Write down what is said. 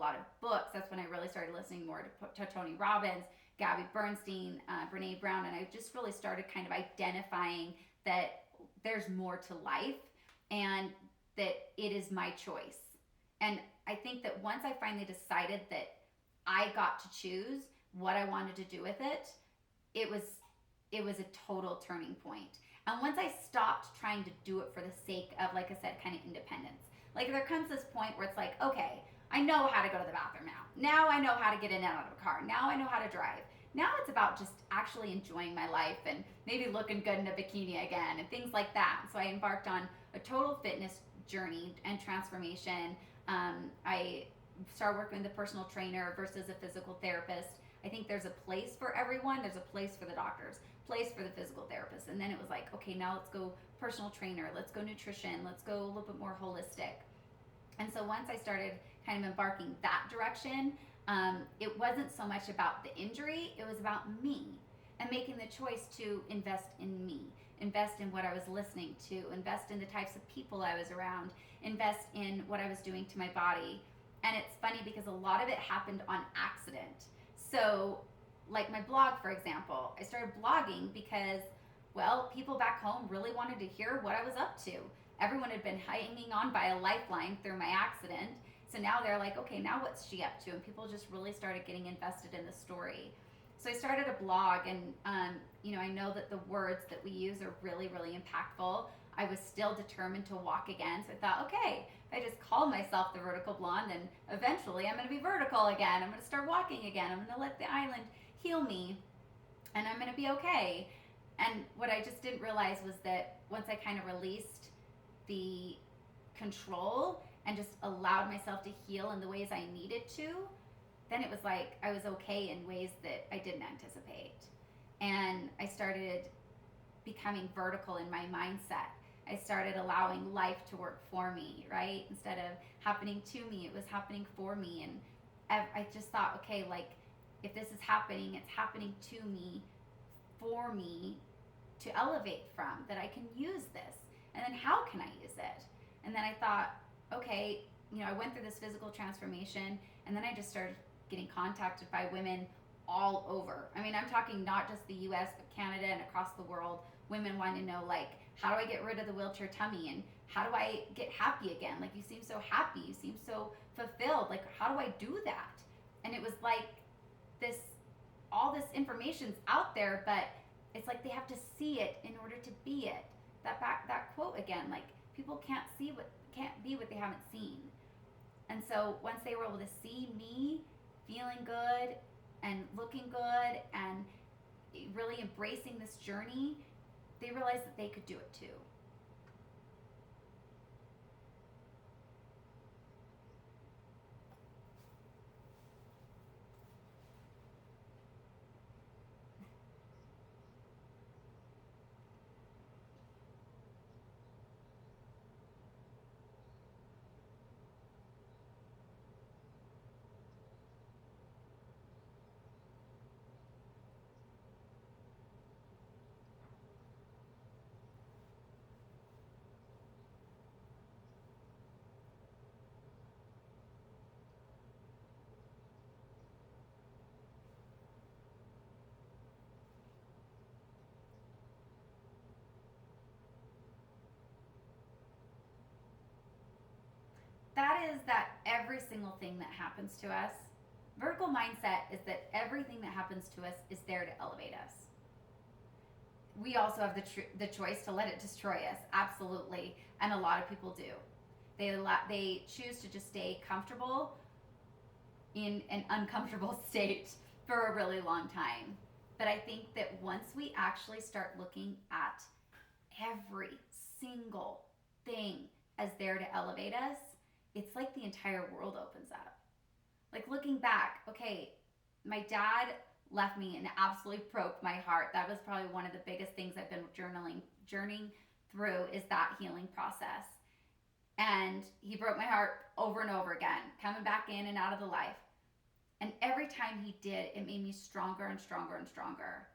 lot of books. That's when I really started listening more to Tony Robbins, Gabby Bernstein, Brene Brown, and I just really started kind of identifying that there's more to life and that it is my choice. And I think that once I finally decided that I got to choose what I wanted to do with it, it was it was a total turning point. And once I stopped trying to do it for the sake of, like I said, kind of independence, like there comes this point where it's like, okay, I know how to go to the bathroom now. Now I know how to get in and out of a car. Now I know how to drive. Now it's about just actually enjoying my life and maybe looking good in a bikini again and things like that. So I embarked on a total fitness journey and transformation. I started working with a personal trainer versus a physical therapist. I think there's a place for everyone. There's a place for the doctors, place for the physical therapist. And then it was like, okay, now let's go personal trainer, let's go nutrition, let's go a little bit more holistic. And so once I started kind of embarking that direction, it wasn't so much about the injury, it was about me and making the choice to invest in me, invest in what I was listening to, invest in the types of people I was around, invest in what I was doing to my body. And it's funny because a lot of it happened on accident. So, like my blog, for example, I started blogging because, well, people back home really wanted to hear what I was up to. Everyone had been hanging on by a lifeline through my accident. So now they're like, okay, now what's she up to? And people just really started getting invested in the story. So I started a blog, and I know that the words that we use are really, really impactful. I was still determined to walk again, so I thought, okay, if I just call myself the Vertical Blonde, then eventually I'm going to be vertical again. I'm going to start walking again. I'm going to let the island heal me, and I'm going to be okay. And what I just didn't realize was that once I kind of released the control and just allowed myself to heal in the ways I needed to, then it was like I was okay in ways that I didn't anticipate. And I started becoming vertical in my mindset. I started allowing life to work for me, right? Instead of happening to me, it was happening for me. And I just thought, okay, like if this is happening, it's happening to me, for me to elevate from, that I can use this. And then how can I use it? And then I thought, okay, I went through this physical transformation, and then I just started getting contacted by women all over. I mean, I'm talking not just the US, but Canada and across the world. Women want to know, like, how do I get rid of the wheelchair tummy? And how do I get happy again? Like, you seem so happy. You seem so fulfilled. Like, how do I do that? And it was like this, all this information's out there, but it's like they have to see it in order to be it. That quote again, like, people can't be what they haven't seen. And so once they were able to see me feeling good and looking good and really embracing this journey, they realized that they could do it too. That is that every single thing that happens to us, vertical mindset is that everything that happens to us is there to elevate us. We also have the choice to let it destroy us, absolutely, and a lot of people do. They choose to just stay comfortable in an uncomfortable state for a really long time. But I think that once we actually start looking at every single thing as there to elevate us, it's like the entire world opens up. Like looking back, okay, my dad left me and absolutely broke my heart. That was probably one of the biggest things I've been journeying through, is that healing process. And he broke my heart over and over again, coming back in and out of the life. And every time he did, it made me stronger and stronger and stronger.